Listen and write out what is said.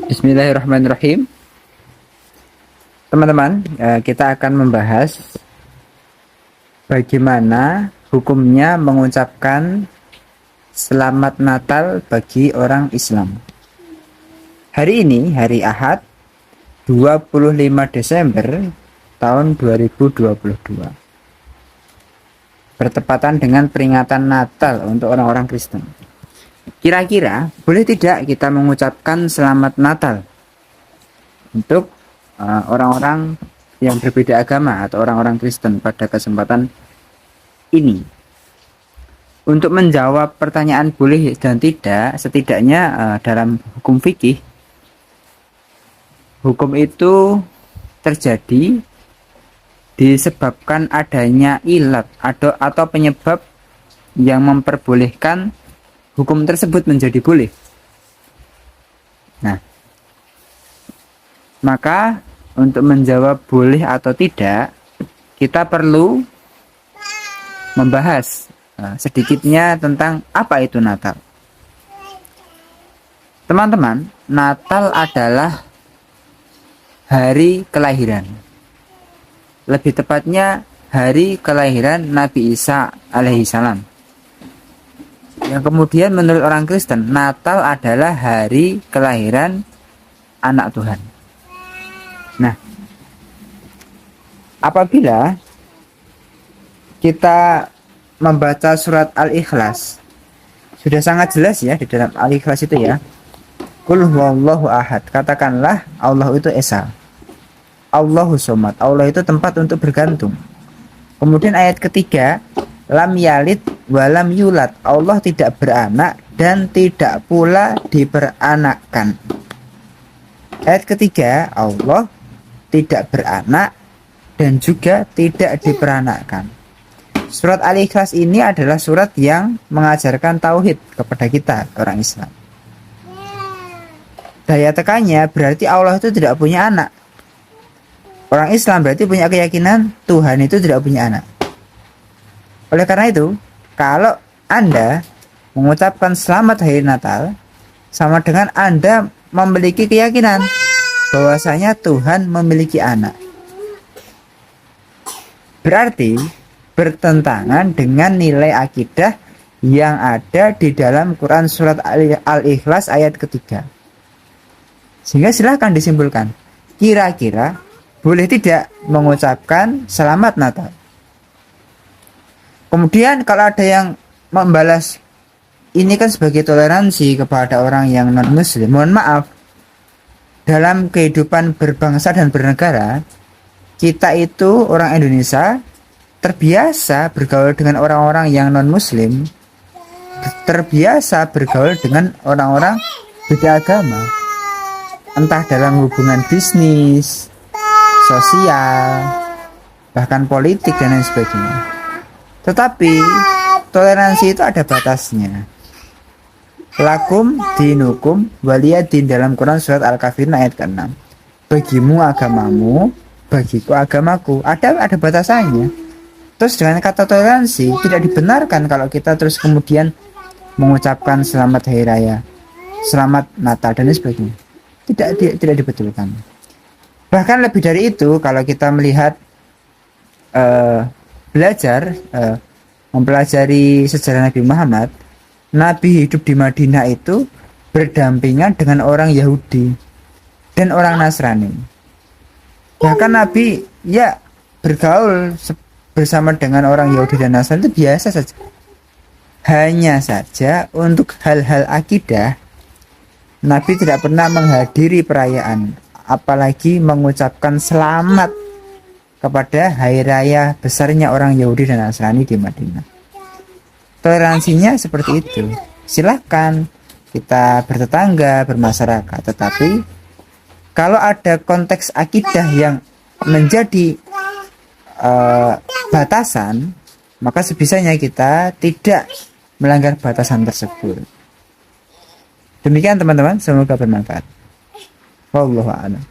Bismillahirrahmanirrahim. Teman-teman, kita akan membahas bagaimana hukumnya mengucapkan Selamat Natal bagi orang Islam. Hari ini, hari Ahad, 25 Desember tahun 2022. Bertepatan dengan peringatan Natal untuk orang-orang Kristen. Kira-kira boleh tidak kita mengucapkan Selamat Natal untuk orang-orang yang berbeda agama atau orang-orang Kristen pada kesempatan ini? Untuk menjawab pertanyaan boleh dan tidak, setidaknya dalam hukum fikih, hukum itu terjadi disebabkan adanya ilat atau penyebab yang memperbolehkan hukum tersebut menjadi boleh. Nah, maka untuk menjawab boleh atau tidak, kita perlu membahas sedikitnya tentang apa itu Natal. Teman-teman, Natal adalah hari kelahiran. Lebih tepatnya hari kelahiran Nabi Isa alaihissalam. Yang kemudian menurut orang Kristen, Natal adalah hari kelahiran anak Tuhan. Nah, apabila kita membaca surat Al-Ikhlas, sudah sangat jelas ya di dalam Al-Ikhlas itu ya. Qul huwallahu ahad, katakanlah Allah itu esa. Allahu somad, Allah itu tempat untuk bergantung. Kemudian ayat ketiga, lam yalid walam yulad, Allah tidak beranak dan tidak pula diperanakkan. Ayat ketiga, Allah tidak beranak dan juga tidak diperanakkan. Surat Al-Ikhlas ini adalah surat yang mengajarkan tauhid kepada kita orang Islam. Daya tekannya berarti Allah itu tidak punya anak. Orang Islam berarti punya keyakinan Tuhan itu tidak punya anak. Oleh karena itu, kalau Anda mengucapkan Selamat Hari Natal, sama dengan Anda memiliki keyakinan bahwasanya Tuhan memiliki anak. Berarti bertentangan dengan nilai akidah yang ada di dalam Quran surat Al-Ikhlas ayat ketiga. Sehingga silahkan disimpulkan, kira-kira boleh tidak mengucapkan Selamat Natal? Kemudian kalau ada yang membalas ini kan sebagai toleransi kepada orang yang non muslim, mohon maaf, dalam kehidupan berbangsa dan bernegara, kita itu orang Indonesia terbiasa bergaul dengan orang-orang yang non muslim, terbiasa bergaul dengan orang-orang beda agama, entah dalam hubungan bisnis, sosial, bahkan politik dan lain sebagainya. Tetapi toleransi itu ada batasnya. Lakum dinukum waliyadin dalam Quran surat Al-Kafirun ayat ke-6. Bagimu agamamu, bagiku agamaku. Ada batasannya. Terus dengan kata toleransi tidak dibenarkan kalau kita terus kemudian mengucapkan Selamat Hari Raya, Selamat Natal dan lain sebagainya. Tidak dibetulkan. Bahkan lebih dari itu, kalau kita melihat mempelajari sejarah Nabi Muhammad, Nabi hidup di Madinah itu berdampingan dengan orang Yahudi dan orang Nasrani. Bahkan Nabi ya bergaul bersama dengan orang Yahudi dan Nasrani itu biasa saja. Hanya saja untuk hal-hal akidah, Nabi tidak pernah menghadiri perayaan, apalagi mengucapkan selamat kepada hari raya besarnya orang Yahudi dan Nasrani di Madinah. Toleransinya seperti itu. Silahkan kita bertetangga, bermasyarakat. Tetapi kalau ada konteks akidah yang menjadi batasan, maka sebisanya kita tidak melanggar batasan tersebut. Demikian teman-teman, semoga bermanfaat. Wallahu a'lam.